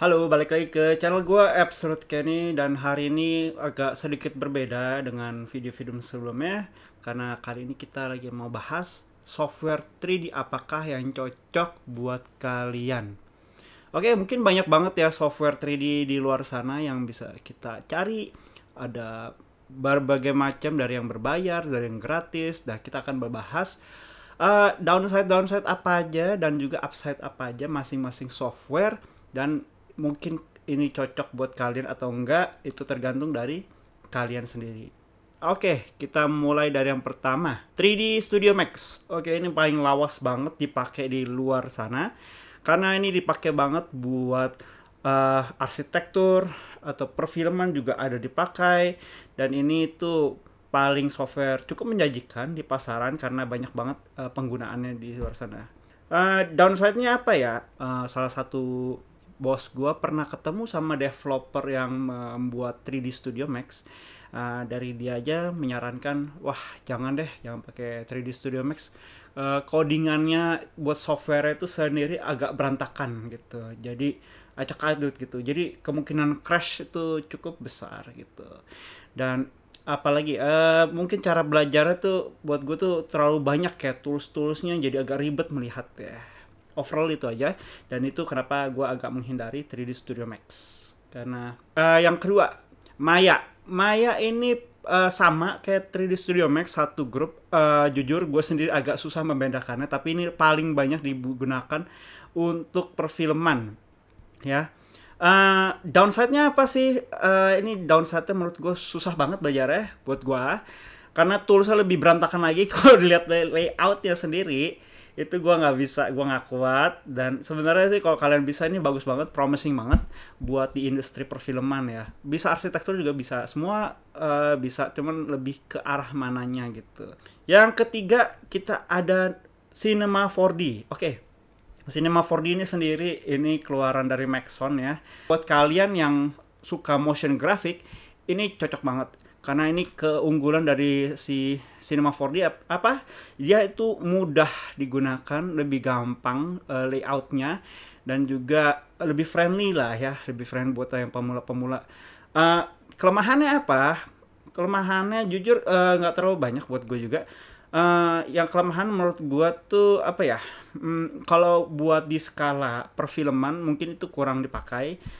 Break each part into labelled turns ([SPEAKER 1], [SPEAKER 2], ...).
[SPEAKER 1] Halo, balik lagi ke channel gue Absolute Kenny dan hari ini agak sedikit berbeda dengan video-video sebelumnya karena kali ini kita lagi mau bahas software 3D apakah yang cocok buat kalian. Oke, mungkin banyak banget ya software 3D di luar sana yang bisa kita cari. Ada berbagai macam dari yang berbayar, dari yang gratis. Dan kita akan membahas downside apa aja dan juga upside apa aja masing-masing software, dan mungkin ini cocok buat kalian atau enggak itu tergantung dari kalian sendiri. Oke, kita mulai dari yang pertama, 3D Studio Max. Oke, ini paling lawas banget dipakai di luar sana karena ini dipakai banget buat arsitektur atau perfilman juga ada dipakai, dan ini tuh paling software cukup menjanjikan di pasaran karena banyak banget penggunaannya di luar sana. Downside-nya apa ya? Salah satu bos gue pernah ketemu sama developer yang membuat 3D Studio Max. Dari dia aja menyarankan, wah jangan deh, jangan pakai 3D Studio Max. Codingannya buat software itu sendiri agak berantakan gitu. Jadi acak adut gitu. Jadi kemungkinan crash itu cukup besar gitu. Dan apalagi mungkin cara belajarnya tuh buat gue tuh terlalu banyak ya, tools-toolsnya jadi agak ribet melihat ya. Overall itu aja, dan itu kenapa gue agak menghindari 3D Studio Max. Karena yang kedua, Maya ini sama kayak 3D Studio Max, satu grup. Jujur gue sendiri agak susah membedakannya, tapi ini paling banyak digunakan untuk perfilman ya. Downside-nya apa sih? Ini downside-nya menurut gue susah banget belajarnya buat gue, karena toolsnya lebih berantakan lagi. Kalau dilihat layoutnya sendiri itu gue nggak bisa, gue nggak kuat. Dan sebenarnya sih kalau kalian bisa, ini bagus banget, promising banget buat di industri perfilman ya. Bisa arsitektur juga bisa, semua bisa, cuman lebih ke arah mananya gitu. Yang ketiga kita ada Cinema 4D. Oke. Cinema 4D ini sendiri ini keluaran dari Maxon ya. Buat kalian yang suka motion graphic, ini cocok banget. Karena ini keunggulan dari si Cinema 4D apa? Dia itu mudah digunakan, lebih gampang layoutnya, dan juga lebih friendly lah ya, lebih friendly buat yang pemula-pemula. Kelemahannya apa? Kelemahannya jujur nggak terlalu banyak buat gue juga. Yang kelemahan menurut gue tuh apa ya? Kalau buat di skala perfilman mungkin itu kurang dipakai.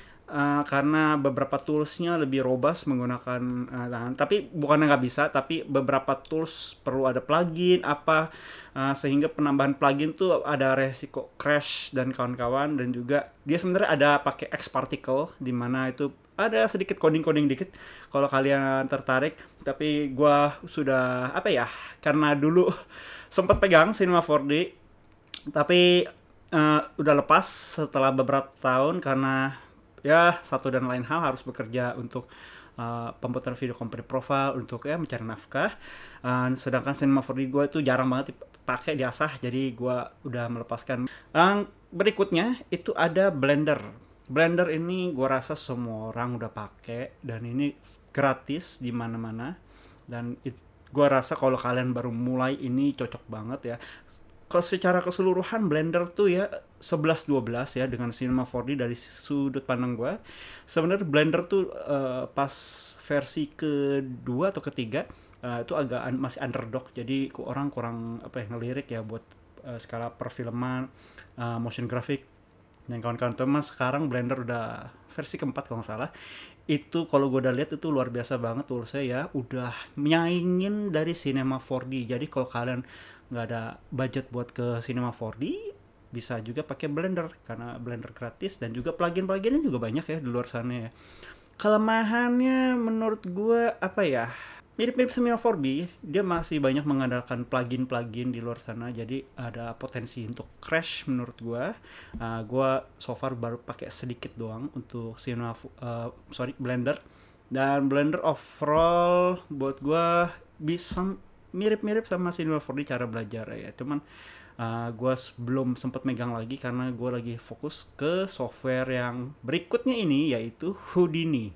[SPEAKER 1] Karena beberapa toolsnya lebih robust menggunakan tapi bukannya nggak bisa, tapi beberapa tools perlu ada plugin apa, sehingga penambahan plugin tuh ada resiko crash dan kawan-kawan. Dan juga dia sebenarnya ada pakai X particle, di mana itu ada sedikit coding dikit kalau kalian tertarik. Tapi gua sudah apa ya, karena dulu sempat pegang Cinema 4D, tapi udah lepas setelah beberapa tahun karena ya satu dan lain hal, harus bekerja untuk pembuatan video company profile untuk ya mencari nafkah. Sedangkan Cinema 4D gue itu jarang banget dipakai, diasah, jadi gue udah melepaskan. Berikutnya itu ada Blender. Blender ini gue rasa semua orang udah pakai dan ini gratis di mana-mana, dan gue rasa kalau kalian baru mulai ini cocok banget ya. Kalau secara keseluruhan Blender tuh ya 11-12 ya dengan Cinema 4D dari sudut pandang gue. Sebenarnya Blender tuh pas versi kedua atau ketiga itu agak masih underdog, jadi orang kurang apa ya, ngelirik ya buat skala perfilman, motion graphic dan kawan-kawan. Teman sekarang Blender udah versi keempat kalau nggak salah. Itu kalau gue udah lihat itu luar biasa banget toolsnya ya, udah nyaingin dari Cinema 4D. Jadi kalau kalian nggak ada budget buat ke Cinema 4D, bisa juga pakai Blender karena Blender gratis, dan juga plugin-pluginnya juga banyak ya di luar sana ya. Kelemahannya menurut gue apa ya, mirip-mirip Cinema 4D, dia masih banyak mengandalkan plugin-plugin di luar sana, jadi ada potensi untuk crash menurut gue. Gue so far baru pakai sedikit doang untuk Blender, dan Blender overall buat gue bisa mirip-mirip sama Cinema 4D cara belajar ya. Cuman gue belum sempat megang lagi karena gue lagi fokus ke software yang berikutnya ini, yaitu Houdini.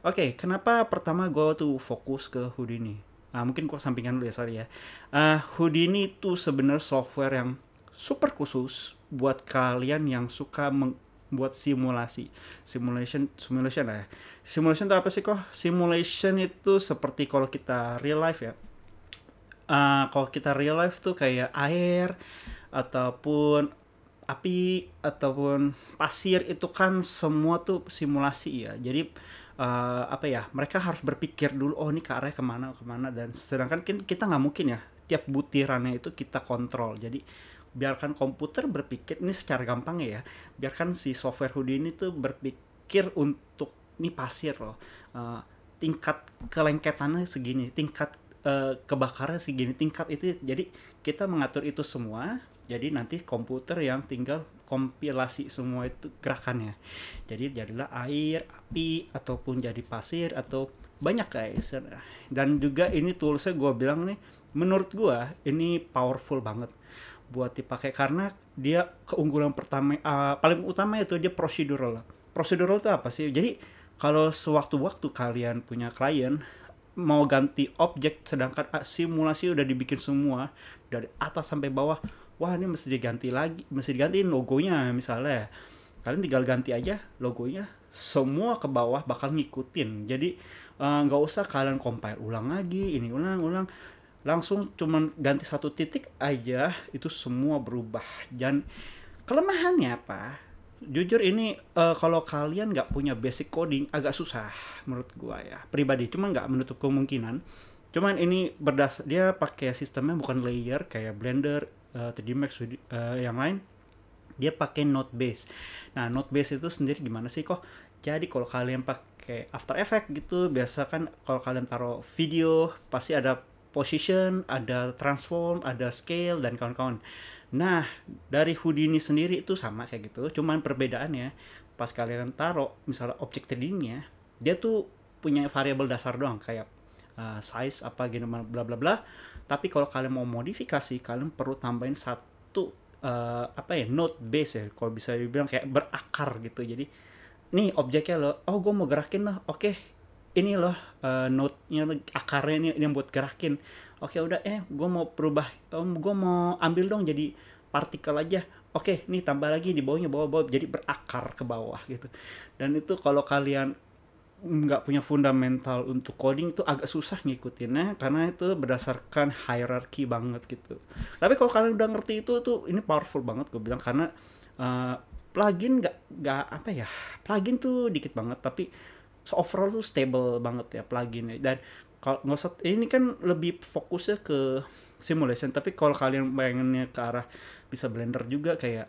[SPEAKER 1] Oke, kenapa pertama gue tuh fokus ke Houdini? Mungkin gue sampingkan dulu ya, sorry ya. Houdini itu sebenarnya software yang super khusus buat kalian yang suka buat simulasi. Simulation lah ya. Simulation itu apa sih kok? Simulation itu seperti kalau kita real life ya. Kalau kita real life tuh kayak air ataupun api ataupun pasir itu kan semua tuh simulasi ya. Jadi apa ya, mereka harus berpikir dulu, oh ini ke arahnya kemana kemana, dan sedangkan kita nggak mungkin ya tiap butirannya itu kita kontrol. Jadi biarkan komputer berpikir, ini secara gampang ya, biarkan si software Houdini tuh berpikir untuk ini pasir loh. Tingkat kelengketannya segini, tingkat kebakaran segini, tingkat itu, jadi kita mengatur itu semua. Jadi nanti komputer yang tinggal kompilasi semua itu gerakannya. Jadi jadilah air, api, ataupun jadi pasir, atau banyak guys. Dan juga ini toolsnya gue bilang nih, menurut gue ini powerful banget buat dipakai, karena dia keunggulan pertama, paling utama itu dia procedural. Procedural itu apa sih? Jadi kalau sewaktu-waktu kalian punya klien mau ganti objek, sedangkan simulasi udah dibikin semua dari atas sampai bawah, wah ini mesti diganti lagi, mesti digantiin logonya misalnya, kalian tinggal ganti aja logonya, semua ke bawah bakal ngikutin. Jadi nggak usah kalian compile ulang lagi, ini ulang, langsung cuman ganti satu titik aja itu semua berubah. Dan kelemahannya apa? Jujur ini kalau kalian nggak punya basic coding agak susah menurut gua ya pribadi, cuman nggak menutup kemungkinan. Cuman ini dia pakai sistemnya bukan layer kayak Blender, 3D Max, yang lain. Dia pakai node base. Nah, node base itu sendiri gimana sih kok? Jadi kalau kalian pakai After Effects gitu, biasa kan kalau kalian taruh video pasti ada position, ada transform, ada scale, dan kawan-kawan. Nah, dari Houdini sendiri itu sama kayak gitu, cuman perbedaannya pas kalian taruh misalnya objek 3D-nya, dia tuh punya variabel dasar doang kayak size apa gitu bla bla bla. Tapi kalau kalian mau modifikasi, kalian perlu tambahin satu node base ya, kalau bisa dibilang kayak berakar gitu. Jadi nih objeknya lo, oh gue mau gerakin loh, oke ini loh node-nya, akarnya ini yang buat gerakin. Oke udah, gue mau berubah, gue mau ambil dong jadi partikel aja. Oke, nih tambah lagi di bawahnya, bawah jadi berakar ke bawah gitu. Dan itu kalau kalian nggak punya fundamental untuk coding itu agak susah ngikutinnya, karena itu berdasarkan hierarchy banget gitu. Tapi kalau kalian udah ngerti itu tuh ini powerful banget gue bilang, karena plugin nggak apa ya, plugin tuh dikit banget tapi overall tuh stable banget ya pluginnya. Dan kalau nggak usah, ini kan lebih fokusnya ke simulation, tapi kalau kalian pengennya ke arah bisa Blender juga kayak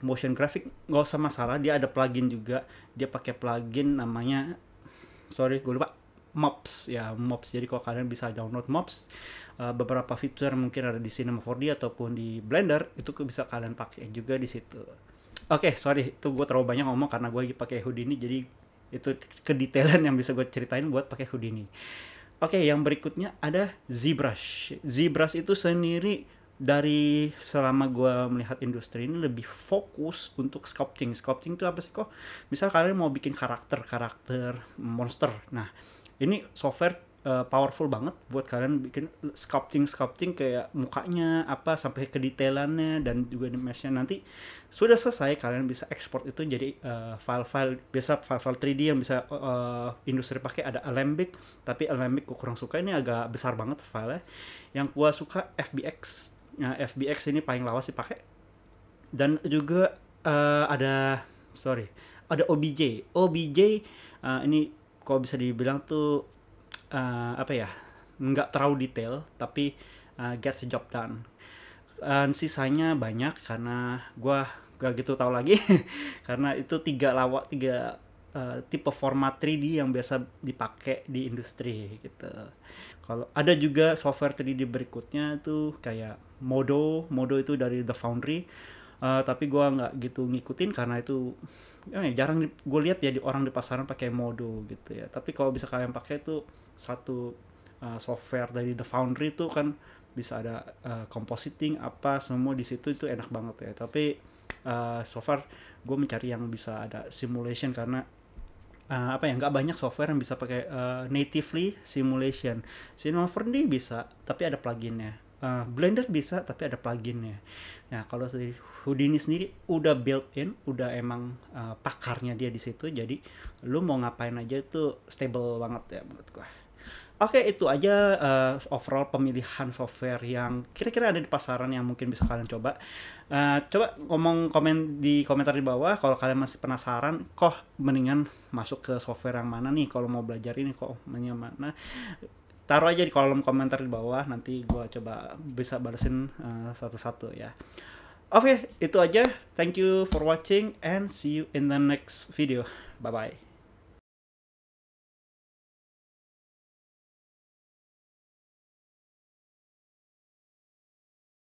[SPEAKER 1] motion graphic, nggak usah masalah, dia ada plugin juga. Dia pakai plugin namanya, sorry gue lupa, Mobs ya, Mobs. Jadi kalau kalian bisa download Mobs, beberapa fitur mungkin ada di Cinema 4D ataupun di Blender, itu bisa kalian pakai juga di situ. Oke, sorry itu gue terlalu banyak ngomong karena gue lagi pakai Houdini, jadi itu kedetailan yang bisa gue ceritain buat pakai Houdini. Oke, yang berikutnya ada ZBrush. ZBrush itu sendiri dari selama gue melihat industri ini lebih fokus untuk sculpting. Sculpting itu apa sih kok? Misal kalian mau bikin karakter monster. Nah, ini software powerful banget buat kalian bikin sculpting kayak mukanya apa sampai ke detailannya dan juga animation. Nanti sudah selesai kalian bisa ekspor itu jadi file-file, biasa file-file 3D yang bisa industri pakai. Ada Alembic, tapi Alembic gue kurang suka, ini agak besar banget filenya. Yang gue suka FBX. Nah, FBX ini paling lawas dipakai. Dan juga ada OBJ. Ini kalau bisa dibilang tuh nggak terlalu detail tapi gets the job done. Sisanya banyak karena gue gak gitu tahu lagi karena itu tiga tipe format 3D yang biasa dipakai di industri gitu. Kalau ada juga software 3D berikutnya tuh kayak Modo itu dari The Foundry, tapi gue nggak gitu ngikutin karena itu jarang gue lihat ya orang di pasaran pakai Modo gitu ya. Tapi kalau bisa kalian pakai tuh satu software dari The Foundry itu kan bisa ada compositing apa semua di situ, itu enak banget ya. Tapi so far gue mencari yang bisa ada simulation karena nggak banyak software yang bisa pakai natively simulation. Cinema 4D bisa tapi ada pluginnya. Blender bisa tapi ada pluginnya. Nah kalau dari Houdini sendiri udah built-in, udah emang pakarnya dia di situ, jadi lu mau ngapain aja itu stable banget ya menurut gua. Oke, itu aja overall pemilihan software yang kira-kira ada di pasaran yang mungkin bisa kalian coba. Coba komen di komentar di bawah kalau kalian masih penasaran, kok mendingan masuk ke software yang mana nih kalau mau belajar ini, kok mendingan mana. Taruh aja di kolom komentar di bawah, nanti gua coba bisa balesin satu-satu ya. Oke, itu aja. Thank you for watching and see you in the next video. Bye-bye.